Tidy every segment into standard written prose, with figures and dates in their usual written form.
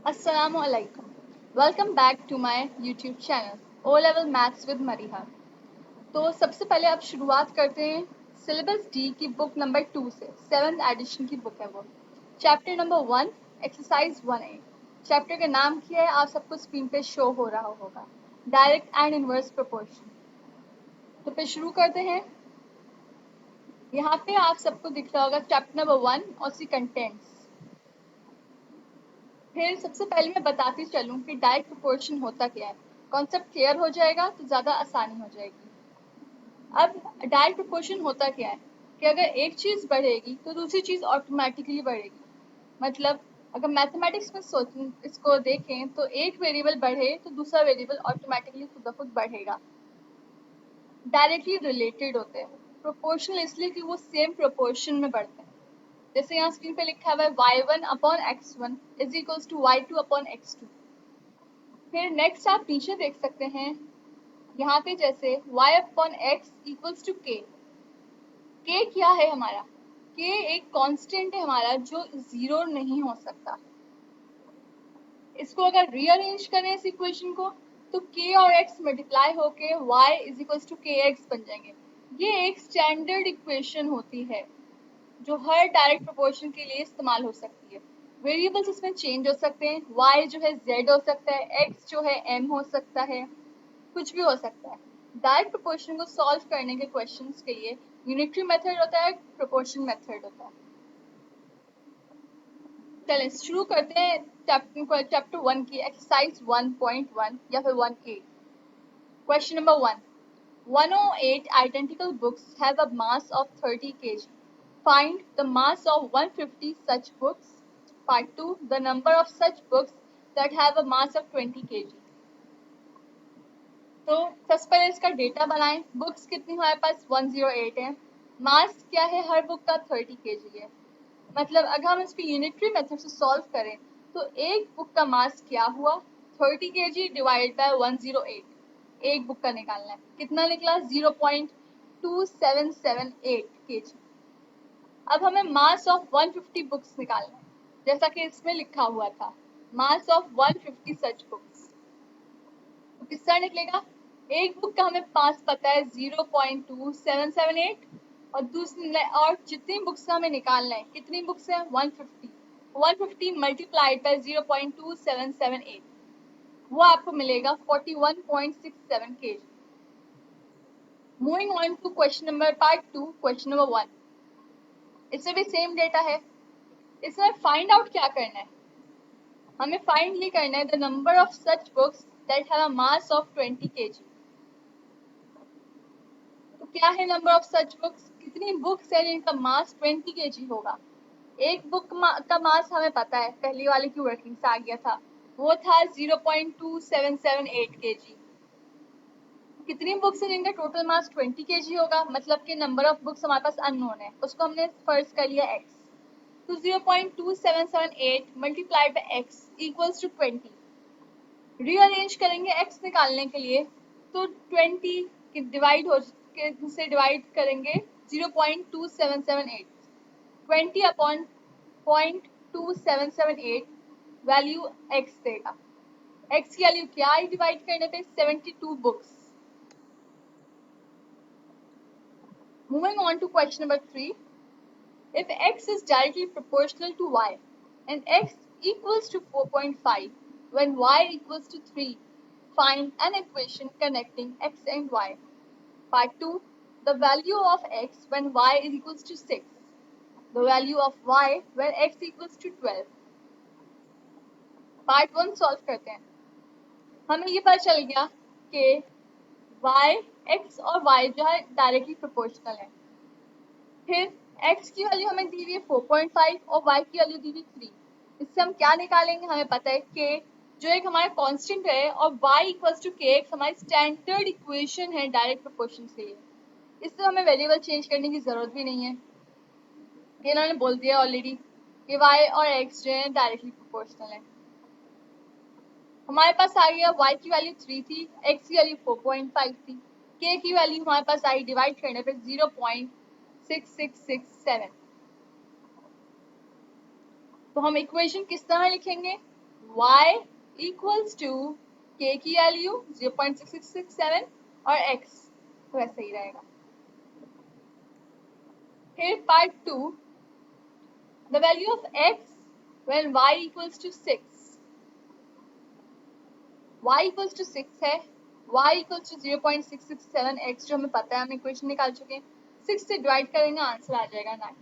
Assalamualaikum. Welcome back to my YouTube channel O Level Maths with Mariha. तो सबसे पहले अब शुरुआत करते हैं सिलेबस डी की बुक नंबर 2 से। 7th एडिशन की बुक है वो। Chapter number 1 exercise 1A। Chapter का नाम क्या है आप सबको स्क्रीन पे शो हो रहा होगा, डायरेक्ट एंड इनवर्स प्रोपोर्शन। तो फिर शुरू करते हैं। यहाँ पे आप सबको दिख रहा होगा चैप्टर नंबर 1 और उसकी कंटेंट्स। फिर सबसे पहले मैं बताती चलूँ कि डायरेक्ट प्रोपोर्शन होता क्या है। कॉन्सेप्ट क्लियर हो जाएगा तो ज़्यादा आसानी हो जाएगी। अब डायरेक्ट प्रोपोर्शन होता क्या है कि अगर एक चीज़ बढ़ेगी तो दूसरी चीज़ ऑटोमेटिकली बढ़ेगी। मतलब अगर मैथमेटिक्स में सोचें, इसको देखें तो एक वेरिएबल बढ़े तो दूसरा वेरिएबल ऑटोमेटिकली खुद ब खुद बढ़ेगा। डायरेक्टली रिलेटेड होते हैं। प्रोपोर्शनल इसलिए कि वो सेम प्रोपोर्शन में बढ़ते हैं। जैसे यहाँ स्क्रीन पे लिखा हुआ है y1 upon x1 is equals to y2 upon x2। फिर नेक्स्ट आप नीचे देख सकते हैं यहाँ पे जैसे y upon x equals to k। k क्या है हमारा? k एक कांस्टेंट है हमारा जो जीरो नहीं हो सकता। इसको अगर रीअरेंज करें इस इक्वेशन को तो k और x मल्टीप्लाई होके y is equals to kx बन जाएंगे। ये एक स्टैंडर्ड इक्वेशन होती है जो हर डायरेक्ट प्रोपोर्शन के लिए इस्तेमाल हो सकती है। वेरिएबल्स इसमें चेंज हो सकते हैं। y जो है z हो सकता है, x जो है m हो सकता है, कुछ भी हो सकता है। डायरेक्ट प्रोपोर्शन को सॉल्व करने के क्वेश्चंस के लिए यूनिटरी मेथड होता है, प्रोपोर्शन मेथड होता है। चलिए शुरू करते हैं चैप्टर 1 की एक्सरसाइज 1.1 या फिर 1A। Question number 1, 108 identical books have a mass of 30 kg. Find the mass of 150 such books. Part 2, the number of such books that have a mass of 20 kg. तो सबसे पहले इसका डेटा बनाएं। Books कितनी हमारे पास 108 है। मास क्या है हर बुक का? 30 kg है। मतलब अगर हम इसको यूनिटरी मेथड से सॉल्व करें तो एक बुक का मास क्या हुआ? 30 kg डिवाइड बाय 108। एक बुक का निकालना है, कितना निकला? 0.2778 kg। अब हमें मास ऑफ 150 बुक्स निकालना है, जैसा कि इसमें लिखा हुआ था, मास ऑफ 150 सच बुक्स। तो कितना निकलेगा? एक बुक का हमें मास पता है 0.2778 और जितनी बुक्स का हमें निकालना है, कितनी बुक्स है? 150। 150 मल्टीप्लाइड बाय 0.2778 वो आपको मिलेगा 41.67 kg। Moving on to question number part 2, question number 1। इसमें भी सेम डेटा है। इसमें फाइंड आउट क्या करना है? हमें फाइंड ये करना है the number of such books that have a mass of 20 kg। तो क्या है नंबर ऑफ सच बुक्स? कितनी बुक्स है जिनका मास 20 kg होगा? एक बुक का मास हमें पता है, पहली वाले की वर्किंग से आ गया था, वो था 0.2778 kg। कितनी बुक्स है जिनका टोटल मास 20 kg होगा? मतलब कि नंबर ऑफ बुक्स हमारे पास अननोन है, उसको हमने फर्स्ट कर लिया x। तो 0.2778 multiplied by x equals to 20। Rearrange करेंगे x निकालने के लिए तो 20 से डिवाइड करेंगे 0.2778। 20 अपॉन 0.2778 वैल्यू x देगा। x की वैल्यू क्या है डिवाइड करने पे? 72 books. Moving on to question number 3. If x is directly proportional to y and x equals to 4.5 when y equals to 3, find an equation connecting x and y. Part 2. The value of x when y is equals to 6. The value of y when x equals to 12. Part 1 solve करते हैं। हमें ये पता चल गया कि y, x और y जो है डायरेक्टली प्रोपोर्शनल है। फिर x की वैल्यू हमें दी हुई है 4.5 और y की वैल्यू दी हुई 3। इससे हम क्या निकालेंगे? हमें पता है कि जो एक हमारा कांस्टेंट है और y इक्वल्स टू k हमारी स्टैंडर्ड इक्वेशन है डायरेक्ट प्रोपोर्शन के लिए। इससे हमें वेरिएबल चेंज करने की जरूरत भी नहीं है, ये इन्होंने बोल दिया ऑलरेडी कि y और x जो है डायरेक्टली प्रोपोर्शनल है। हमारे पास आ गया y की वैल्यू 3 थी, x की वैल्यू 4.5 थी, k की वैल्यू हमारे पास आई डिवाइड करने पे 0.6667। तो हम इक्वेशन किस तरह लिखेंगे? y इक्वल्स टू k की वैल्यू 0.6667 और x तो ऐसे ही रहेगा। फिर part 2, the value of x when y equals to 6। y equals to 6 है, y इक्वल्स टू 0.667, x जो हमें पता है, हम इक्वेशन निकाल चुके हैं, 6 से डिवाइड करेंगे आंसर आ जाएगा 9।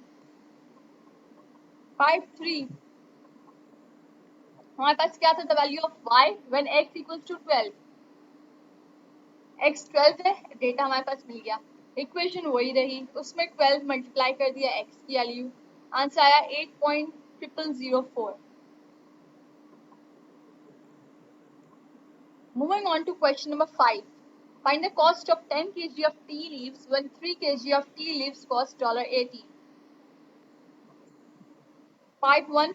पार्ट 3, हमारे पास क्या था, the value of y when x equals to 12। x 12 है, डेटा हमारे पास मिल गया, इक्वेशन वही रही, उसमें 12 मल्टीप्लाई कर दिया x की वैल्यू, आंसर आया 8.0004। Moving on to question number 5. Find the cost of 10 kg of tea leaves when 3 kg of tea leaves cost $80. Part 1.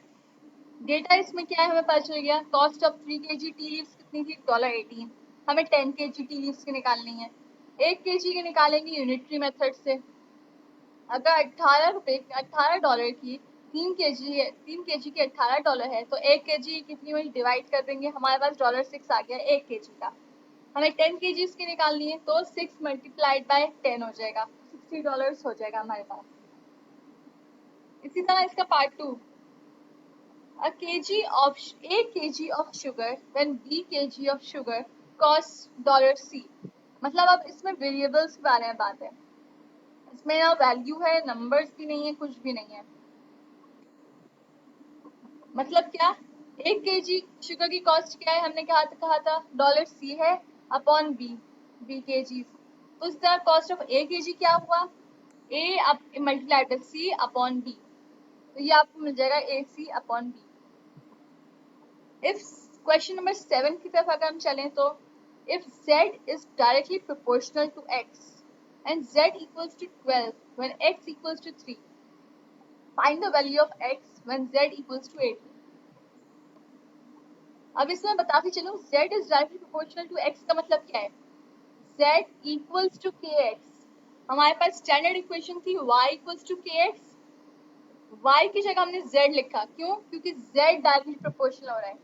Data इसमें क्या है हमें पता चल गया, cost of 3 kg tea leaves कितनी थी, $80। हमें 10 kg टी लीव्स की निकालनी है, 1 kg की निकालेंगे यूनिटरी मेथड से। अगर $18 की 3 kg है, 3 kg के $18 है, तो 1 kg कितनी हुई, डिवाइड कर देंगे, हमारे पास $6 आ गया 1 kg का। हमें 10 kg की निकालनी है, तो 6 मल्टीप्लाइड बाय 10 हो जाएगा, $60 हो जाएगा हमारे पास। इसी तरह इसका part 2, A kg of sugar when B kg of sugar costs $C। मतलब अब इसमें वेरिएबल्स के बारे में बात है, इसमें ना वैल्यू है, नंबर्स भी नहीं है, कुछ भी नहीं है। मतलब क्या, 1 kg शुगर की कॉस्ट क्या है, हमने कहा था $C है अपॉन B kg। तो इस तरह कॉस्ट ऑफ A kg क्या हुआ, A multiplied by C upon B, तो ये आपको मिल जाएगा AC upon B। If question number 7 की तरफ अगर हम चलें तो, if z is directly proportional to x and z equals to 12 when x equals to 3, find the value of x when z equals to 8। अब इसमें बताती चलूं, z is directly proportional to x का मतलब क्या है, z equals to kx। हमारे पास standard equation थी y equals to kx, y की जगह हमने z लिखा, क्यों, क्योंकि z डायरेक्टली प्रोपोर्शनल हो रहा है।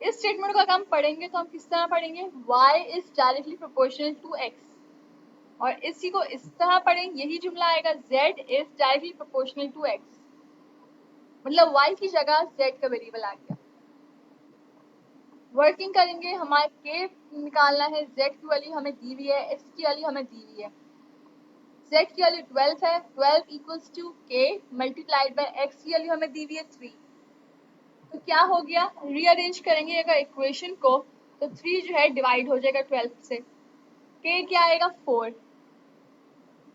इस स्टेटमेंट को अगर हम पढ़ेंगे तो हम किस तरह पढ़ेंगे, y is directly proportional to x, और इसी को इस तरह पढ़ेंगे, यही जुमला आएगा, z is directly proportional to x, मतलब y की जगह z का वेरिएबल आ गया। वर्किंग करेंगे, हमारे k निकालना है, z की वैल्यू हमें दी हुई है, x की वैल्यू हमें दी हुई है, z की वैल्यू 12 है, 12 equals to k multiplied by x की वैल्यू हमें दी हुई है 3। तो क्या हो गया, रीअरेंज करेंगे अगर इक्वेशन को, तो 3 जो है डिवाइड हो जाएगा 12 से, k क्या आएगा 4।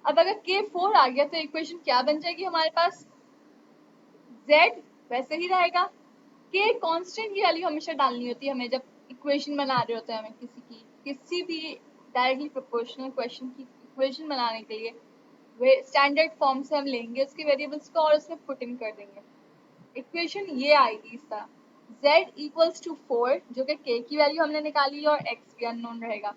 अब अगर k 4 आ गया तो इक्वेशन क्या बन जाएगी हमारे पास, z वैसे ही रहेगा, k कांस्टेंट की वैल्यू हमेशा डालनी होती है हमें जब इक्वेशन बना रहे होते हैं, हमें किसी भी डायरेक्टली प्रोपोर्शनल क्वेश्चन की इक्वेशन बनाने के लिए वे स्टैंडर्ड फॉर्म से हम लेंगे उसके वेरिएबल्स को और उसमें पुट इन कर देंगे, इक्वेशन ये आएगी इस तरह, z इक्वल्स टू 4 जो कि k की वैल्यू हमने निकाली और x भी अननोन रहेगा।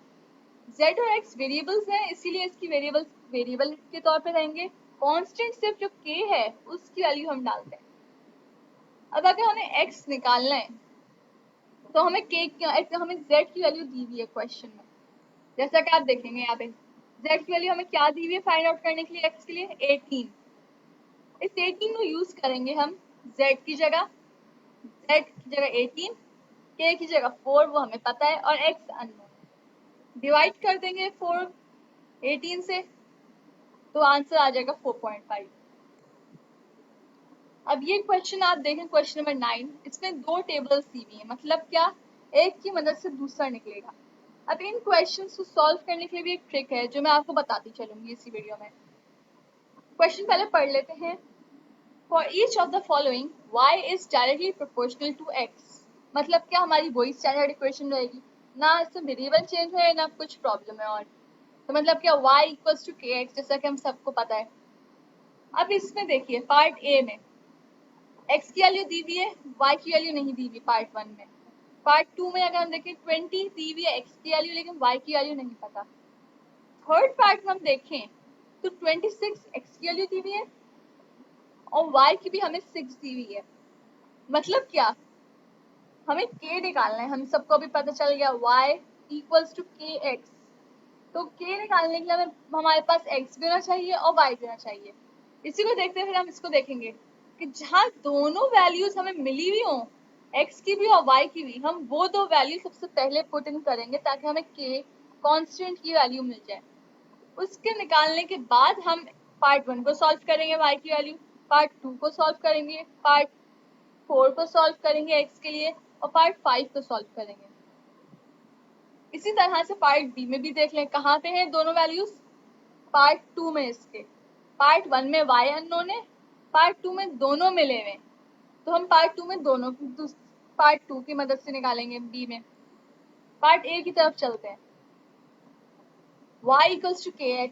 z और x वेरिएबल्स हैं, इसीलिए इसकी वेरिएबल के तौर पे रहेंगे, कांस्टेंट सिर्फ जो k है उसकी वैल्यू हम डालते हैं। अब अगर हमें x निकालना है तो हमें हमें z की वैल्यू दी हुई है क्वेश्चन में, जैसा कि आप देखेंगे यहाँ पे z की वैल्यू हमें क्या दी हुई है फाइंड आउट करने के लिए, x के लिए 18। इस 18 को यूज करेंगे हम z की जगह 18, k की जगह 4 वो हमें पता है और x अननोन, डिवाइड कर देंगे 4 18 से, तो आंसर आ जाएगा 4.5। अब ये क्वेश्चन आप देखें, क्वेश्चन नंबर 9, इसमें 2 टेबल्स दी हुई है, मतलब क्या, एक की मदद से दूसरा निकलेगा। अब इन क्वेश्चंस को सॉल्व करने के लिए भी एक ट्रिक है जो मैं आपको बताती चलूंगी इसी वीडियो में। क्वेश्चन पहले पढ़ लेते हैं। For each of the following y is directly proportional to x, मतलब क्या, हमारी वही स्टैंडर्ड इक्वेशन रहेगी, ना इसमें वेरिएबल चेंज है ना कुछ प्रॉब्लम है, और तो मतलब क्या y इक्वल्स टू kx, जैसा कि हम सबको पता है। अब इसमें देखिए पार्ट ए में x की वैल्यू दी हुई है, y की वैल्यू नहीं दी हुई पार्ट 1 में। पार्ट 2 में अगर हम देखें 20 दी हुई है x की वैल्यू, लेकिन y की वैल्यू नहीं पता। थर्ड पार्ट में हम देखें तो 26 x की वैल्यू दी हुई है और y की भी हमें 6 दी हुई है, मतलब क्या, हमें k निकालना है, हम सबको भी पता चल गया y इक्वल्स टू kx। तो k निकालने के लिए हमें हमारे पास x भी होना चाहिए और y भी होना चाहिए। इसी को देखते फिर हम इसको देखेंगे कि जहाँ दोनों वैल्यूज हमें मिली हुई हो, x की भी और y की भी, हम वो दो वैल्यू सबसे पहले पुट इन करेंगे ताकि हमें k कांस्टेंट की वैल्यू मिल जाए। उसके निकालने के बाद हम पार्ट 1 को सॉल्व करेंगे y की वैल्यू, पार्ट 2 को सॉल्व करेंगे, पार्ट 4 को सॉल्व करेंगे x के लिए और पार्ट 5 को सॉल्व करेंगे। इसी तरह से पार्ट बी में भी देख लें कहाँ पे हैं दोनों वैल्यूज। पार्ट 2 में इसके, पार्ट 1 में y अननोन है, पार्ट 2 में दोनों मिले हुए, तो हम पार्ट 2 में दोनों पार्ट 2 की मदद से निकालेंगे बी में। पार्ट ए की तरफ चलते हैं। y equals to kx,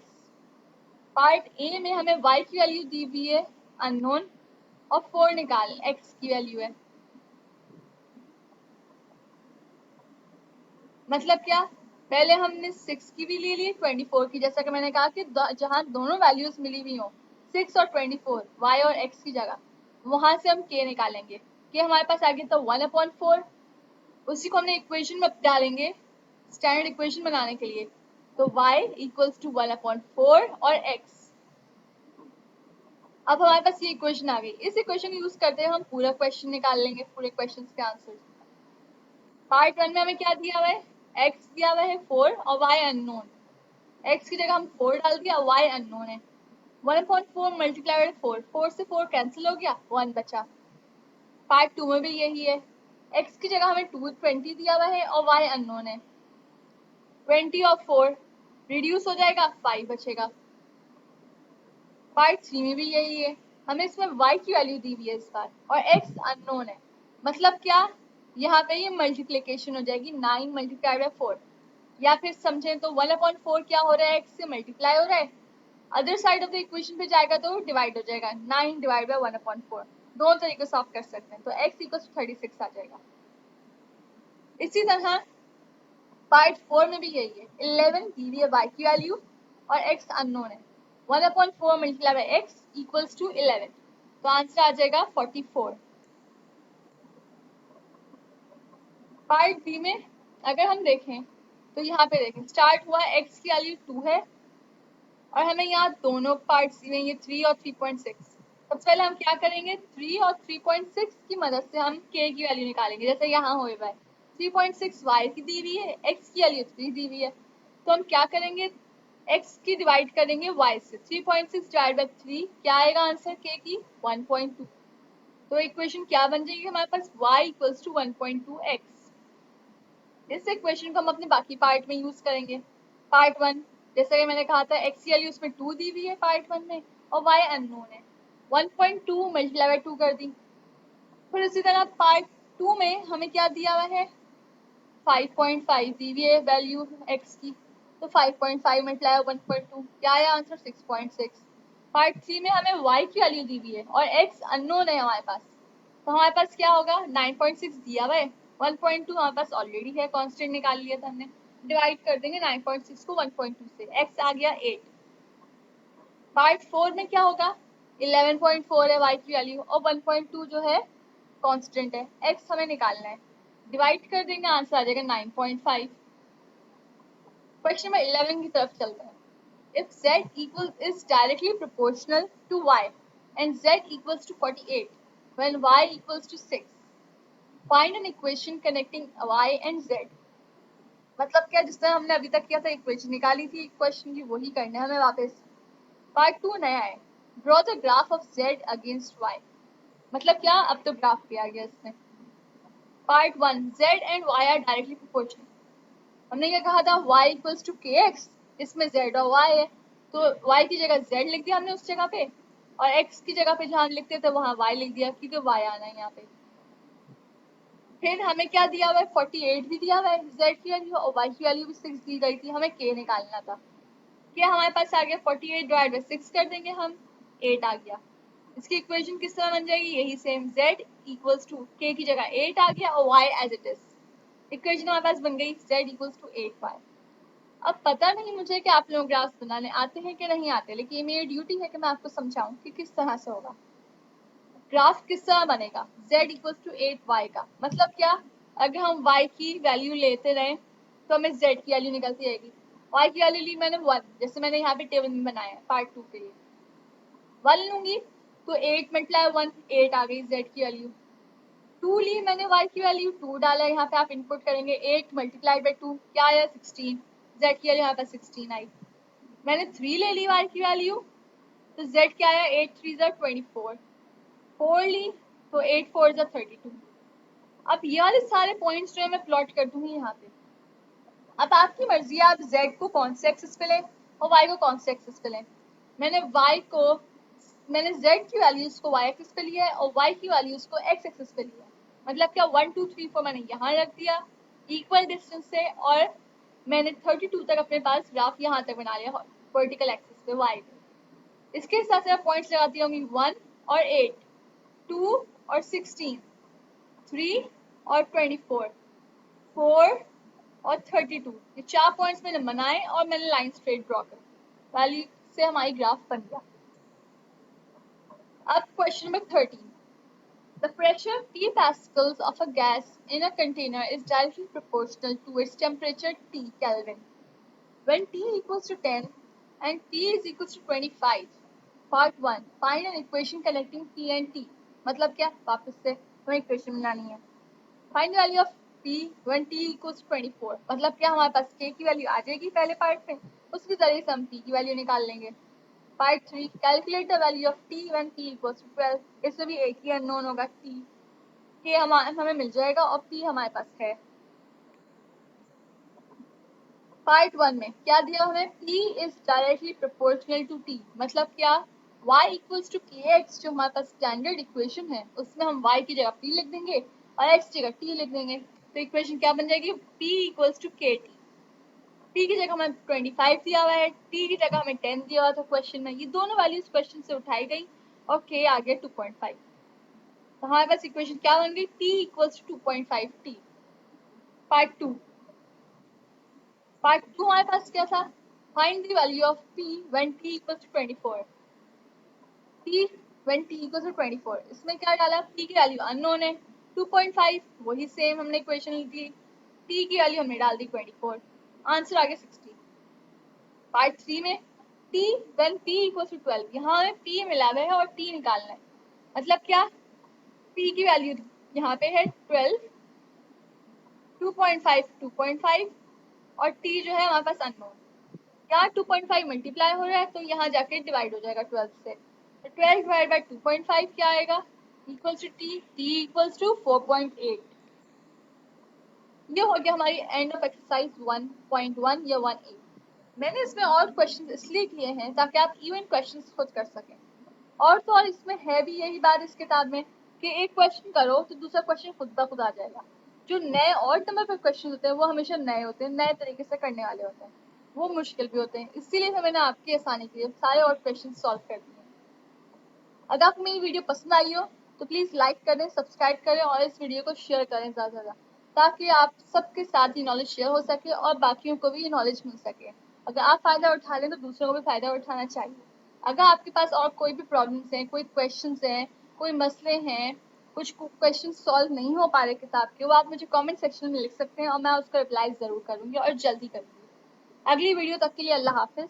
part A में हमें y की वैल्यू दी हुई है अननोन और 4 निकाल x की वैल्यू है। मतलब क्या, पहले हमने 6 की भी ले ली 24 की, जैसा कि मैंने कहा कि जहां दोनों वैल्यूज मिली हुई हो 6 और 24 y और x की जगह, वहां से हम k निकालेंगे। k हमारे पास आ गया तो 1/4, उसी को हमने इक्वेशन में डालेंगे स्टैंडर्ड इक्वेशन बनाने के लिए। तो y इक्वल्स टू 1/4 और x। अब हमारे पास ये इक्वेशन आ गई। इस इक्वेशन यूज करते हुए हम पूरा क्वेश्चन निकाल लेंगे, पूरे क्वेश्चन के आंसर। पार्ट 1 में हमें क्या दिया हुआ है, x दिया हुआ है 4 और y अननोन। x की जगह हम 4 डाल दिया, y अननोन है। 1/4 मल्टीप्लाई बाय 4, 4 से 4 कैंसिल हो गया, 1 बचा। पार्ट 2 में भी यही है, x की जगह हमें 220 दिया हुआ है और y अननोन है। 20 और 4 रिड्यूस हो जाएगा, 5 बचेगा। पार्ट 3 में भी यही है, हमें इसमें y की वैल्यू दी हुई है इस बार और x अननोन है। मतलब क्या, यहाँ पे ये मल्टीप्लिकेशन हो जाएगी 9 मल्टीप्लाई बाय 4, या फिर समझें तो 1/4 क्या हो रहा है, x से मल्टीप्लाई हो रहा है, other side of the equation पे जाएगा तो डिवाइड हो जाएगा, 9 डिवाइड बाय 1/4। दोनों तरीके से आप कर सकते हैं, तो x इक्वल्स 36 आ जाएगा। इसी तरह पार्ट 4 में भी यही है, 11 दी हुई है y की वैल्यू और x अननोन है। 1/4 multiply by x equals to 11, तो आंसर आ जाएगा 44। पार्ट बी में अगर हम देखें तो यहाँ पे देखें स्टार्ट हुआ x की वैल्यू 2 है और हमें यहाँ दोनों पार्ट्स में ये 3 और 3.6। सबसे पहले हम क्या करेंगे, 3 और 3.6 की मदद से हम k की वैल्यू निकालेंगे। जैसे यहाँ हो रहा है 3.6 y की दी हुई है, x की वैल्यू 3 दी हुई है, तो हम क्या करेंगे, x की डिवाइड करेंगे y से। 3.6 डिवाइड बाय 3 क्या आएगा आंसर k की, 1.2। तो इक्वेशन क्या बन जाएगी हमारे पास, y इक्वल्स टू 1.2x। इस इक्वेशन को हम अपने बाकी पार्ट में यूज करेंगे। पार्ट 1 जैसा कि मैंने कहा था, x की वैल्यू उसमें 2 दी हुई है पार्ट 1 में और y अननोन है, 1.2 मल्टीप्लाई बाय 2 कर दी। फिर इसी तरह पार्ट 2 में हमें क्या दिया हुआ है, 5.5 दी हुई है वैल्यू x की, तो 5.5 मल्टीप्लाई 1.2 क्या आया आंसर, 6.6। पार्ट 3 में हमें y की वैल्यू दी हुई है और x अननोन है हमारे पास, तो हमारे पास क्या होगा, 9.6 दिया हुआ है, 1.2 हमारे पास ऑलरेडी है, कांस्टेंट निकाल लिया था हमने, डिवाइड कर देंगे 9.6 को 1.2 से, x आ गया 8। पार्ट 4 में क्या होगा, 11.4 है y की वैल्यू और 1.2 जो है कांस्टेंट है, x हमें निकालना है, डिवाइड कर देंगे, आंसर आ जाएगा 9.5। क्वेश्चन नंबर 11 की तरफ चलते हैं। If z is directly proportional to y and z equals to 48 when y equals to 6, find an equation connecting y and z। मतलब क्या, जिस तरह हमने अभी तक किया था, इक्वेशन निकाली थी क्वेश्चन की, वही करना है हमें वापस। पार्ट 2 नया है, draw the graph of z against y। मतलब क्या, अब तो ग्राफ पे आ गया इसमें। Part 1 z and y are directly proportional. हमने क्या कहा था, y इक्वल्स टू kx, इसमें z और y है, तो y की जगह z लिख दिया हमने उस जगह पे, और x की जगह पे जहाँ लिखते थे वहां y लिख दिया, क्योंकि y आना है यहाँ पे। फिर हमें क्या दिया हुआ है, 48 भी दिया हुआ है z की वैल्यू और y की वैल्यू भी 6 दी गई थी, हमें k निकालना था। क्या हमारे पास आ गया, 48 डिवाइड बाय 6 कर देंगे हम, 8 आ गया। इसकी इक्वेशन किस तरह बन जाएगी, यही same, z equals to k की जगह 8 आ गया और y as it is. Equation हमारे पास बन गई z इक्वल्स टू 8y। अब पता नहीं मुझे कि आप लोग ग्राफ बनाने आते हैं कि नहीं आते, लेकिन ये मेरी ड्यूटी है कि मैं आपको समझाऊं कि किस तरह से होगा ग्राफ, किस तरह बनेगा z इक्वल्स टू 8y का। मतलब क्या, अगर हम y की वैल्यू लेते रहे तो हमें z की वैल्यू निकलती रहेगी। y की वैल्यू ली मैंने 1, जैसे मैंने यहाँ पे टेबल में बनाया है पार्ट 2 के लिए 1 लूंगी तो 8 मल्टीप्लाई 1 8 आ गई z की वैल्यू। 2 ली मैंने y की वैल्यू 2 डाला, यहाँ पे आप इनपुट करेंगे 8 मल्टीप्लाई बाई 2 क्या आया 16, z की वैल्यू यहाँ पे 16 आई। मैंने 3 ले ली y की वैल्यू तो z क्या आया 8 3 ज़ा 24, 4 ली तो 8 4 ज़ा 32। अब ये वाले सारे पॉइंट्स जो है मैं प्लॉट कर दूंगी यहाँ पे। अब आपकी मर्जी है, आप z को कौन से एक्सिस पे लें और y को कौन से एक्सिस पे लें। मैंने z की वैल्यूज को y एक्सिस पे लिया है और y की वैल्यूज को x एक्सिस पे लिया है। मतलब क्या 1 2 3 4 मैंने यहाँ रख दिया इक्वल डिस्टेंस से, और मैंने 32 तक अपने पास ग्राफ यहाँ तक बना लिया वर्टिकल एक्सिस पे y पे। इसके हिसाब से मैं पॉइंट्स लगाती होंगी 1 और 8, 2 और 16, 3 और 24, 4 और 32। ये 4 पॉइंट्स मैंने बनाए और मैंने लाइन स्ट्रेट ड्रॉ कर वैल्यू से हमारी ग्राफ बन गया। अब question number 13, the pressure T pascals of a gas in a container is directly proportional to its temperature T Kelvin. When T equals to 10 and T is equals to 25, part 1, find an equation connecting T and T। मतलब क्या, वापस से हमें equation बनानी है। Find value of P when T equals to 24, मतलब क्या हमारे पास K की वैल्यू आ जाएगी पहले पार्ट में, उसके जरिए से हम T की वैल्यू निकाल लेंगे। Part 3, calculate the value of T when T equals to 12, इसमें भी एक ही अननोन होगा T, K हमें मिल जाएगा और P हमारे पास है। पार्ट 1 में क्या दिया हमें, P is directly proportional to T, मतलब क्या y equals to kx जो हमारे पास स्टैंडर्ड इक्वेशन है उसमें हम y की जगह P लिख देंगे और x की जगह T लिख देंगे, तो इक्वेशन क्या बन जाएगी, P equals to kt। P की जगह हमें 25 दिया हुआ है, T की जगह हमें 10 दिया हुआ था क्वेश्चन में, ये दोनों वैल्यूज क्वेश्चन से उठाई गई और K आ गया 2.5। तो हमारे पास इक्वेशन क्या बन गई, T equals to 2.5 T। Part 2 हमारे पास क्या था, find the value of P when T equals to 24। P when T equals to 24, इसमें क्या डाला, P की वैल्यू अननोन है 2.5, वही सेम हमने इक्वेशन ली थी, T की वैल्यू हमने डाल दी 24, आंसर आ गया 60। पार्ट 3 में T when T equals to 12, यहाँ हमें P मिला हुआ है और T निकालना है, मतलब क्या P की वैल्यू यहाँ पे है 12, 2.5 2.5 और T जो है हमारे पास अननोन, क्या 2.5 मल्टीप्लाई हो रहा है तो यहाँ जाके डिवाइड हो जाएगा 12 से, तो 12 डिवाइड बाई 2.5 क्या आएगा, equals to T equals to 4.8। ये हो गया हमारी एंड ऑफ एक्सरसाइज 1.1 या 1A। मैंने इसमें और क्वेश्चन इसलिए किए हैं ताकि आप इवन क्वेश्चन खुद कर सकें, और तो और इसमें है भी यही बात इस किताब में कि एक क्वेश्चन करो तो दूसरा क्वेश्चन खुद ब खुद आ जाएगा। जो नए और नंबर पर क्वेश्चन होते हैं वो हमेशा नए होते हैं, नए तरीके से करने वाले होते हैं, वो मुश्किल भी होते हैं, इसीलिए मैंने आपकी आसानी के लिए सारे और क्वेश्चन सॉल्व कर दिए। अगर आपको मेरी वीडियो पसंद आई हो तो प्लीज़ लाइक करें, सब्सक्राइब करें और इस वीडियो को शेयर करें ज़्यादा से ज़्यादा, ताकि आप सबके साथ ही नॉलेज शेयर हो सके और बाकियों को भी ये नॉलेज मिल सके। अगर आप फ़ायदा उठा लें तो दूसरों को भी फ़ायदा उठाना चाहिए। अगर आपके पास और कोई भी प्रॉब्लम्स हैं, कोई क्वेश्चंस हैं, कोई मसले हैं, कुछ क्वेश्चन सॉल्व नहीं हो पा रहे किताब के, वो आप मुझे कमेंट सेक्शन में लिख सकते हैं और मैं उसका रिप्लाई ज़रूर करूँगी और जल्दी करूँगी। अगली वीडियो तक के लिए अल्लाह हाफिज़।